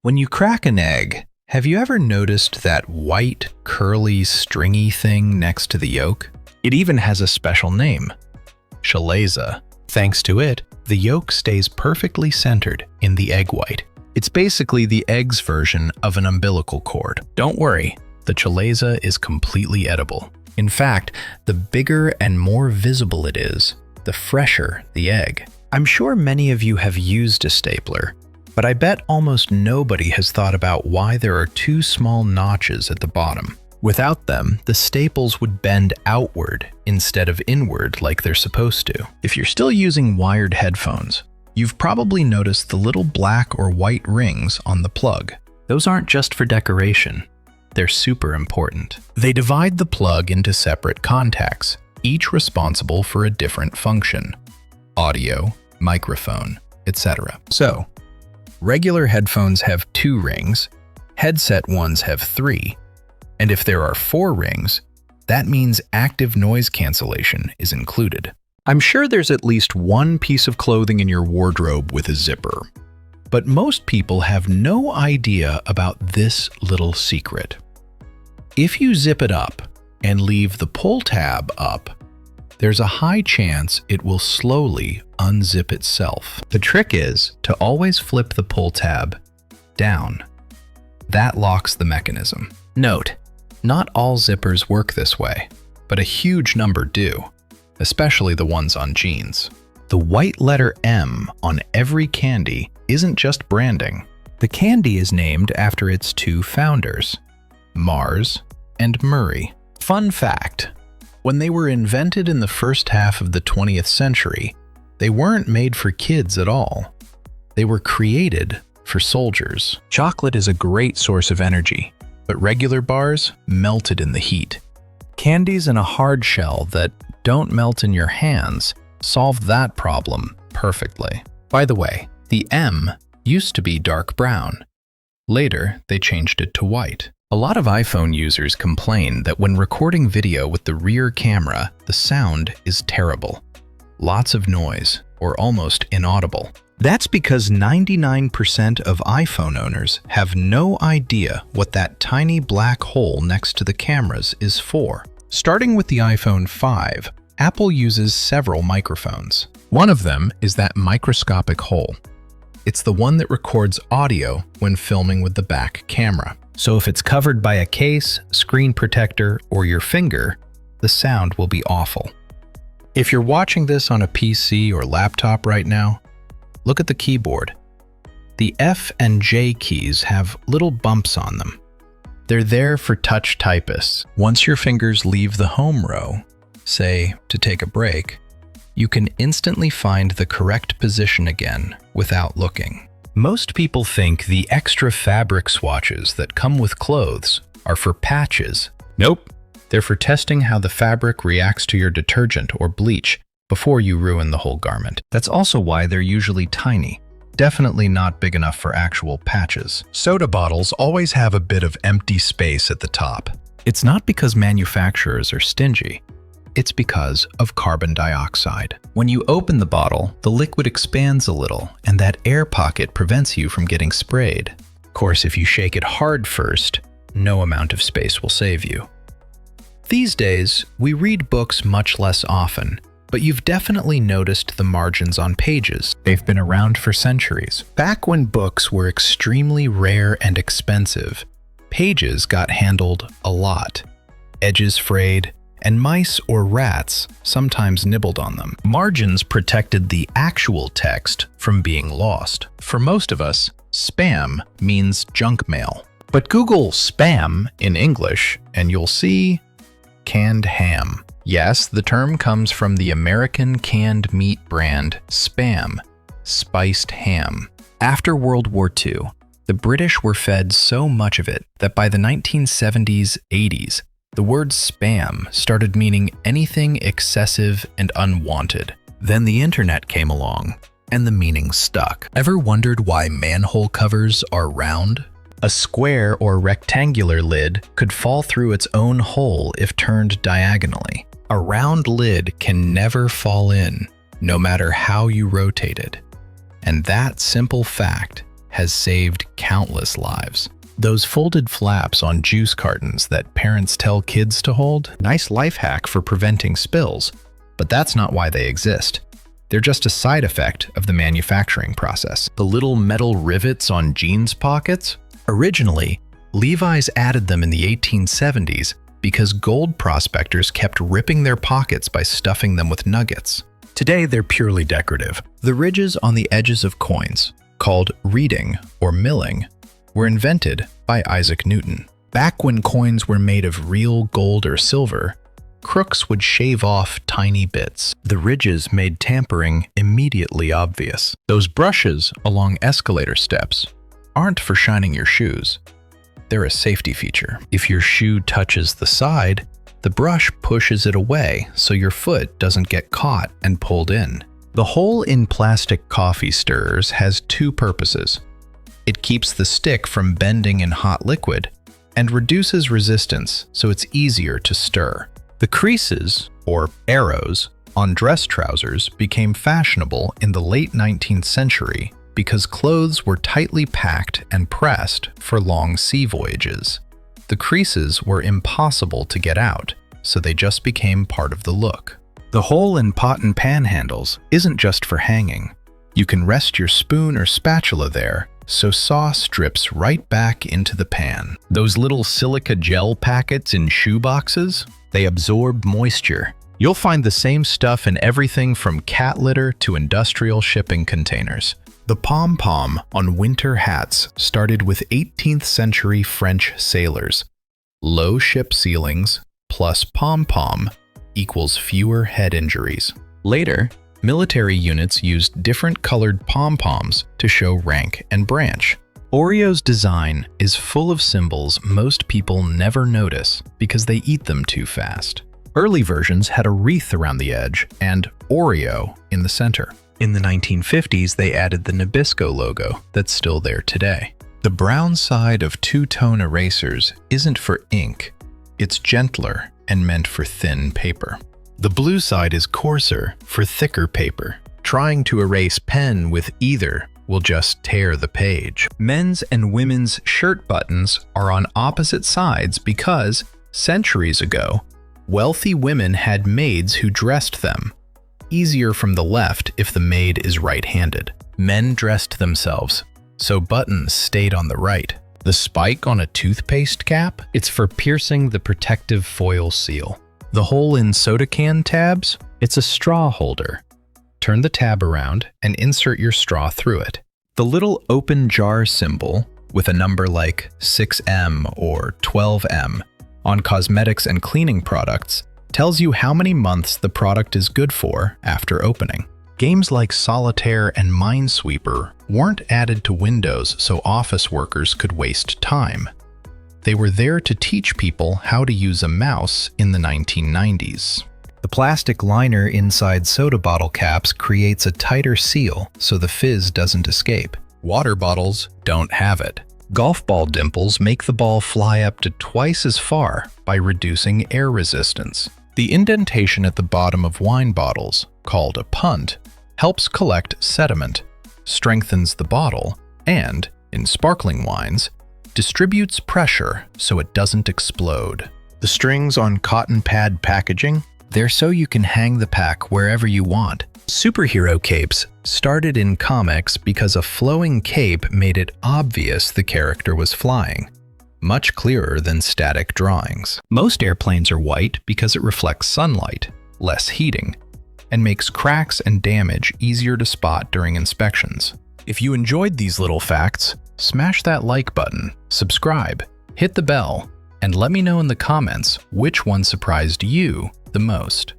When you crack an egg, have you ever noticed that white, curly, stringy thing next to the yolk? It even has a special name, chalaza. Thanks to it, the yolk stays perfectly centered in the egg white. It's basically the egg's version of an umbilical cord. Don't worry, the chalaza is completely edible. In fact, the bigger and more visible it is, the fresher the egg. I'm sure many of you have used a stapler, but I bet almost nobody has thought about why there are two small notches at the bottom. Without them, the staples would bend outward instead of inward like they're supposed to. If you're still using wired headphones, you've probably noticed the little black or white rings on the plug. Those aren't just for decoration. They're super important. They divide the plug into separate contacts, each responsible for a different function: audio, microphone, etc. So, regular headphones have 2 rings, headset ones have 3, and if there are 4 rings, that means active noise cancellation is included. I'm sure there's at least one piece of clothing in your wardrobe with a zipper, but most people have no idea about this little secret. If you zip it up and leave the pull tab up, there's a high chance it will slowly unzip itself. The trick is to always flip the pull tab down. That locks the mechanism. Note, not all zippers work this way, but a huge number do, especially the ones on jeans. The white letter M on every candy isn't just branding. The candy is named after its 2 founders, Mars and Murray. Fun fact, when they were invented in the first half of the 20th century, they weren't made for kids at all. They were created for soldiers. Chocolate is a great source of energy, but regular bars melted in the heat. Candies in a hard shell that don't melt in your hands solved that problem perfectly. By the way, the M used to be dark brown. Later, they changed it to white. A lot of iPhone users complain that when recording video with the rear camera, the sound is terrible. Lots of noise, or almost inaudible. That's because 99% of iPhone owners have no idea what that tiny black hole next to the cameras is for. Starting with the iPhone 5, Apple uses several microphones. One of them is that microscopic hole. It's the one that records audio when filming with the back camera. So if it's covered by a case, screen protector, or your finger, the sound will be awful. If you're watching this on a PC or laptop right now, look at the keyboard. The F and J keys have little bumps on them. They're there for touch typists. Once your fingers leave the home row, say to take a break, you can instantly find the correct position again without looking. Most people think the extra fabric swatches that come with clothes are for patches. Nope, they're for testing how the fabric reacts to your detergent or bleach before you ruin the whole garment. That's also why they're usually tiny, definitely not big enough for actual patches. Soda bottles always have a bit of empty space at the top. It's not because manufacturers are stingy. It's because of carbon dioxide. When you open the bottle, the liquid expands a little, and that air pocket prevents you from getting sprayed. Of course, if you shake it hard first, no amount of space will save you. These days, we read books much less often, but you've definitely noticed the margins on pages. They've been around for centuries. Back when books were extremely rare and expensive, pages got handled a lot. Edges frayed, and mice or rats sometimes nibbled on them. Margins protected the actual text from being lost. For most of us, spam means junk mail. But Google spam in English, and you'll see canned ham. Yes, the term comes from the American canned meat brand Spam, spiced ham. After World War II, the British were fed so much of it that by the 1970s, 80s, the word spam started meaning anything excessive and unwanted. Then the internet came along, and the meaning stuck. Ever wondered why manhole covers are round? A square or rectangular lid could fall through its own hole if turned diagonally. A round lid can never fall in, no matter how you rotate it. And that simple fact has saved countless lives. Those folded flaps on juice cartons that parents tell kids to hold? Nice life hack for preventing spills, but that's not why they exist. They're just a side effect of the manufacturing process. The little metal rivets on jeans pockets? Originally, Levi's added them in the 1870s because gold prospectors kept ripping their pockets by stuffing them with nuggets. Today, they're purely decorative. The ridges on the edges of coins, called reeding or milling, were invented by Isaac Newton. Back when coins were made of real gold or silver, crooks would shave off tiny bits. The ridges made tampering immediately obvious. Those brushes along escalator steps aren't for shining your shoes. They're a safety feature. If your shoe touches the side, the brush pushes it away so your foot doesn't get caught and pulled in. The hole in plastic coffee stirrers has two purposes. It keeps the stick from bending in hot liquid and reduces resistance so it's easier to stir. The creases, or arrows, on dress trousers became fashionable in the late 19th century because clothes were tightly packed and pressed for long sea voyages. The creases were impossible to get out, so they just became part of the look. The hole in pot and pan handles isn't just for hanging. You can rest your spoon or spatula there, so sauce drips right back into the pan. Those little silica gel packets in shoe boxes? They absorb moisture. You'll find the same stuff in everything from cat litter to industrial shipping containers. The pom-pom on winter hats started with 18th century French sailors. Low ship ceilings plus pom-pom equals fewer head injuries. Later, military units used different colored pom-poms to show rank and branch. Oreo's design is full of symbols most people never notice because they eat them too fast. Early versions had a wreath around the edge and Oreo in the center. In the 1950s, they added the Nabisco logo that's still there today. The brown side of two-tone erasers isn't for ink. It's gentler and meant for thin paper. The blue side is coarser for thicker paper. Trying to erase pen with either will just tear the page. Men's and women's shirt buttons are on opposite sides because, centuries ago, wealthy women had maids who dressed them. Easier from the left if the maid is right-handed. Men dressed themselves, so buttons stayed on the right. The spike on a toothpaste cap? It's for piercing the protective foil seal. The hole in soda can tabs? It's a straw holder. Turn the tab around and insert your straw through it. The little open jar symbol, with a number like 6M or 12M, on cosmetics and cleaning products, tells you how many months the product is good for after opening. Games like Solitaire and Minesweeper weren't added to Windows so office workers could waste time. They were there to teach people how to use a mouse in the 1990s. The plastic liner inside soda bottle caps creates a tighter seal so the fizz doesn't escape. Water bottles don't have it. Golf ball dimples make the ball fly up to twice as far by reducing air resistance. The indentation at the bottom of wine bottles, called a punt, helps collect sediment, strengthens the bottle, and, in sparkling wines, distributes pressure so it doesn't explode. The strings on cotton pad packaging? They're so you can hang the pack wherever you want. Superhero capes started in comics because a flowing cape made it obvious the character was flying, much clearer than static drawings. Most airplanes are white because it reflects sunlight, less heating, and makes cracks and damage easier to spot during inspections. If you enjoyed these little facts, smash that like button, subscribe, hit the bell, and let me know in the comments which one surprised you the most.